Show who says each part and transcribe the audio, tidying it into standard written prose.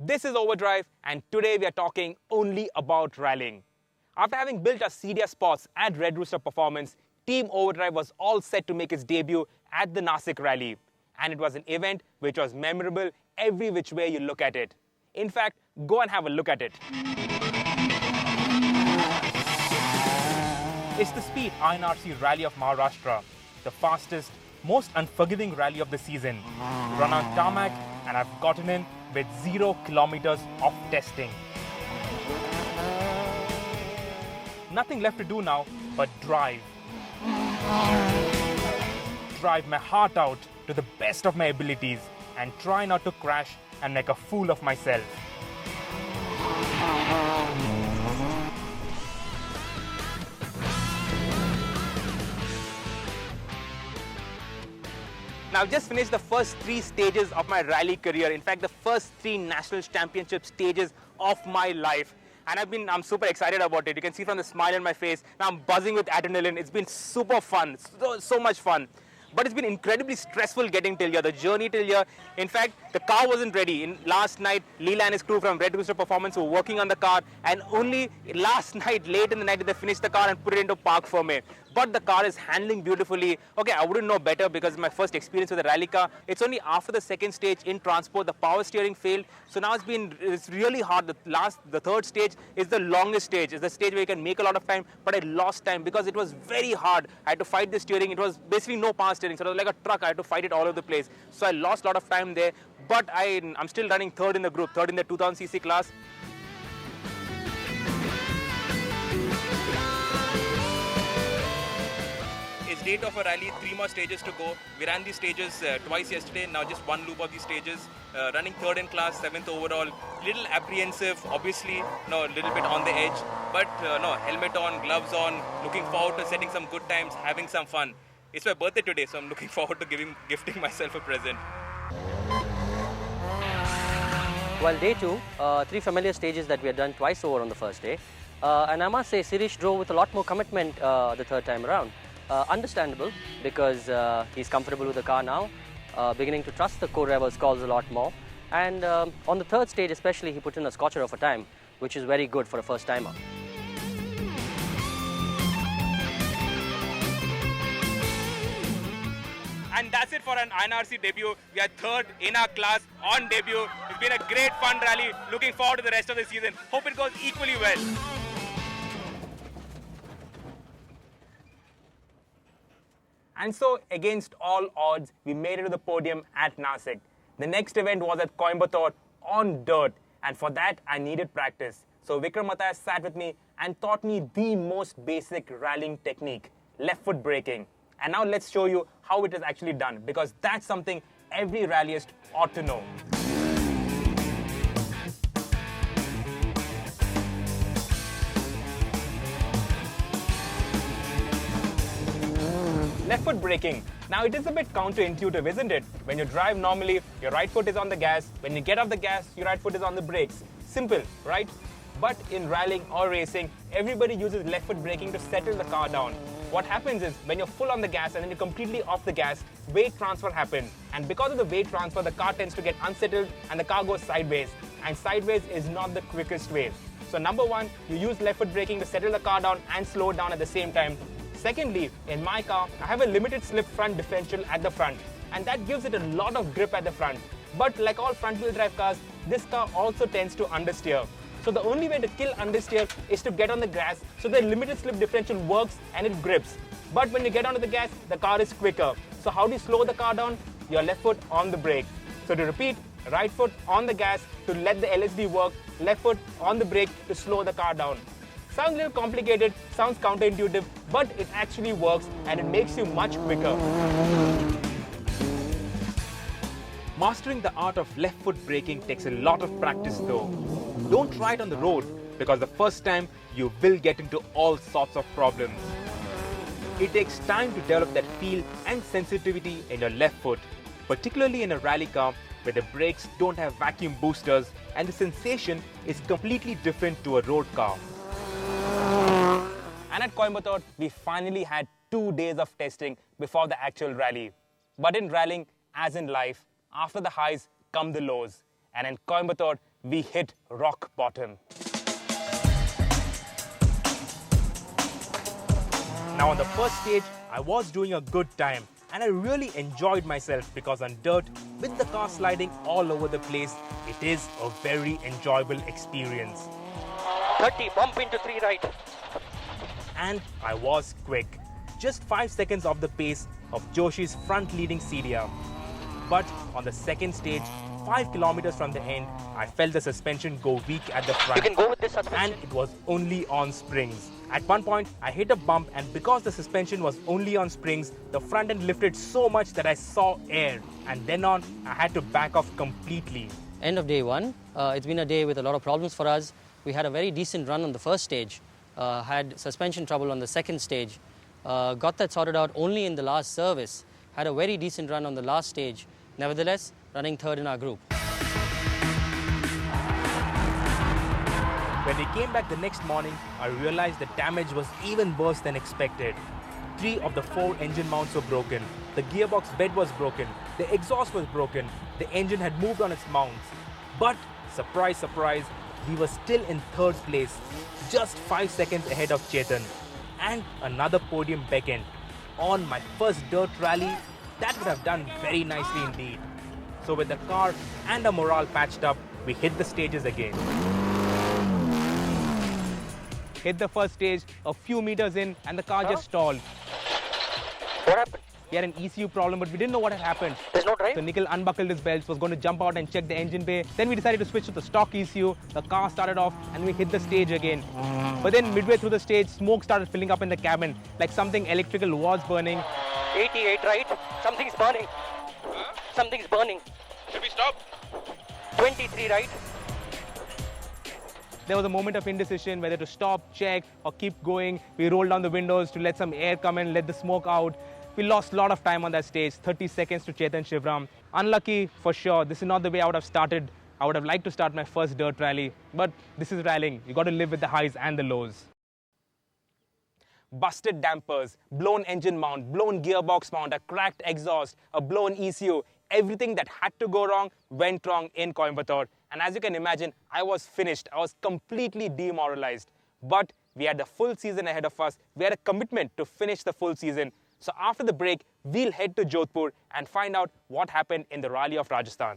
Speaker 1: This is Overdrive, and today we are talking only about rallying. After having built our CDS spots at Red Rooster Performance, Team Overdrive was all set to make its debut at the Nasik rally. And it was an event which was memorable every which way you look at it. In fact, go and have a look at it. It's the Speed INRC Rally of Maharashtra, the fastest, most unforgiving rally of the season. Run on tarmac, and I've gotten in with 0 kilometers of testing. Nothing left to do now but drive. Drive my heart out to the best of my abilities and try not to crash and make a fool of myself. Now, I've just finished the first 3 stages of my rally career. In fact, the first 3 national championship stages of my life. And I'm super excited about it. You can see from the smile on my face. Now I'm buzzing with adrenaline. It's been super fun, so much fun. But it's been incredibly stressful getting till here, the journey till here. In fact, the car wasn't ready. Last night, Leela and his crew from Red Rooster Performance were working on the car, and only last night, late in the night, did they finish the car and put it into park for me. But the car is handling beautifully. Okay, I wouldn't know better because it's my first experience with a rally car. It's only after the second stage in transport, the power steering failed. So now it's really hard. The third stage is the longest stage. It's the stage where you can make a lot of time, but I lost time because it was very hard. I had to fight the steering. It was basically no power steering. So it was like a truck. I had to fight it all over the place. So I lost a lot of time there. But I'm still running third in the group, third in the 2000cc class. It's day of a rally, 3 more stages to go. We ran these stages twice yesterday, now just 1 loop of these stages. Running third in class, 7th overall. Little apprehensive, obviously, a little bit on the edge. But helmet on, gloves on, looking forward to setting some good times, having some fun. It's my birthday today, so I'm looking forward to gifting myself a present.
Speaker 2: Well, day 2, 3 familiar stages that we had done twice over on the first day. And I must say, Sirish drove with a lot more commitment the third time around. Understandable, because he's comfortable with the car now, beginning to trust the co-driver's calls a lot more. And on the third stage especially, he put in a scorcher of a time, which is very good for a first-timer.
Speaker 1: And that's it for an INRC debut. We are third in our class on debut. It's been a great fun rally. Looking forward to the rest of the season. Hope it goes equally well. And so, against all odds, we made it to the podium at Nasik. The next event was at Coimbatore on dirt. And for that, I needed practice. So Vikram Matthias sat with me and taught me the most basic rallying technique, left foot braking. And now let's show you how it is actually done, because that's something every rallyist ought to know. Left foot braking. Now it is a bit counterintuitive, isn't it? When you drive normally, your right foot is on the gas. When you get off the gas, your right foot is on the brakes. Simple, right? But in rallying or racing, everybody uses left foot braking to settle the car down. What happens is, when you're full on the gas and then you're completely off the gas, weight transfer happens. And because of the weight transfer, the car tends to get unsettled and the car goes sideways. And sideways is not the quickest way. So number 1, you use left foot braking to settle the car down and slow it down at the same time. Secondly, in my car, I have a limited slip front differential at the front. And that gives it a lot of grip at the front. But like all front-wheel drive cars, this car also tends to understeer. So the only way to kill understeer is to get on the gas, so the limited slip differential works and it grips. But when you get onto the gas, the car is quicker. So how do you slow the car down? Your left foot on the brake. So to repeat, right foot on the gas to let the LSD work, left foot on the brake to slow the car down. Sounds a little complicated, sounds counterintuitive, but it actually works and it makes you much quicker. Mastering the art of left foot braking takes a lot of practice though. Don't try it on the road, because the first time you will get into all sorts of problems. It takes time to develop that feel and sensitivity in your left foot, particularly in a rally car where the brakes don't have vacuum boosters and the sensation is completely different to a road car. And at Coimbatore, we finally had 2 days of testing before the actual rally. But in rallying, as in life, after the highs come the lows. And in Coimbatore, we hit rock bottom. Now on the first stage, I was doing a good time and I really enjoyed myself because on dirt, with the car sliding all over the place, it is a very enjoyable experience.
Speaker 2: 30, bump into 3 right.
Speaker 1: And I was quick. Just 5 seconds off the pace of Joshi's front leading CDR. But on the second stage, 5 kilometers from the end, I felt the suspension go weak at the front.
Speaker 2: You can go with this suspension.
Speaker 1: And it was only on springs. At one point, I hit a bump, and because the suspension was only on springs, the front end lifted so much that I saw air. And then on, I had to back off completely.
Speaker 2: End of day 1. It's been a day with a lot of problems for us. We had a very decent run on the first stage. Had suspension trouble on the second stage. Got that sorted out only in the last service. Had a very decent run on the last stage. Nevertheless, running third in our group.
Speaker 1: When we came back the next morning, I realized the damage was even worse than expected. 3 of the 4 engine mounts were broken. The gearbox bed was broken. The exhaust was broken. The engine had moved on its mounts. But, surprise, surprise, we were still in third place, just 5 seconds ahead of Chetan. And another podium beckoned. On my first dirt rally, that would have done very nicely indeed. So with the car and the morale patched up, we hit the stages again. Hit the first stage, a few meters in, and the car just stalled.
Speaker 2: What happened?
Speaker 1: We had an ECU problem, but we didn't know what had happened.
Speaker 2: There's no drive?
Speaker 1: So Nikhil unbuckled his belts, was going to jump out and check the engine bay. Then we decided to switch to the stock ECU. The car started off and we hit the stage again. But then midway through the stage, smoke started filling up in the cabin, like something electrical was burning.
Speaker 2: 88 right. Something's burning.
Speaker 3: Huh?
Speaker 2: Something's burning.
Speaker 3: Should we stop?
Speaker 2: 23 right.
Speaker 1: There was a moment of indecision whether to stop, check, or keep going. We rolled down the windows to let some air come in, let the smoke out. We lost a lot of time on that stage, 30 seconds to Chetan Shivram. Unlucky for sure. This is not the way I would have started. I would have liked to start my first dirt rally, but this is rallying. You got to live with the highs and the lows. Busted dampers, blown engine mount, blown gearbox mount, a cracked exhaust, a blown ECU. Everything that had to go wrong went wrong in Coimbatore. And as you can imagine, I was finished. I was completely demoralized. But we had the full season ahead of us. We had a commitment to finish the full season. So after the break, we'll head to Jodhpur and find out what happened in the Rally of Rajasthan.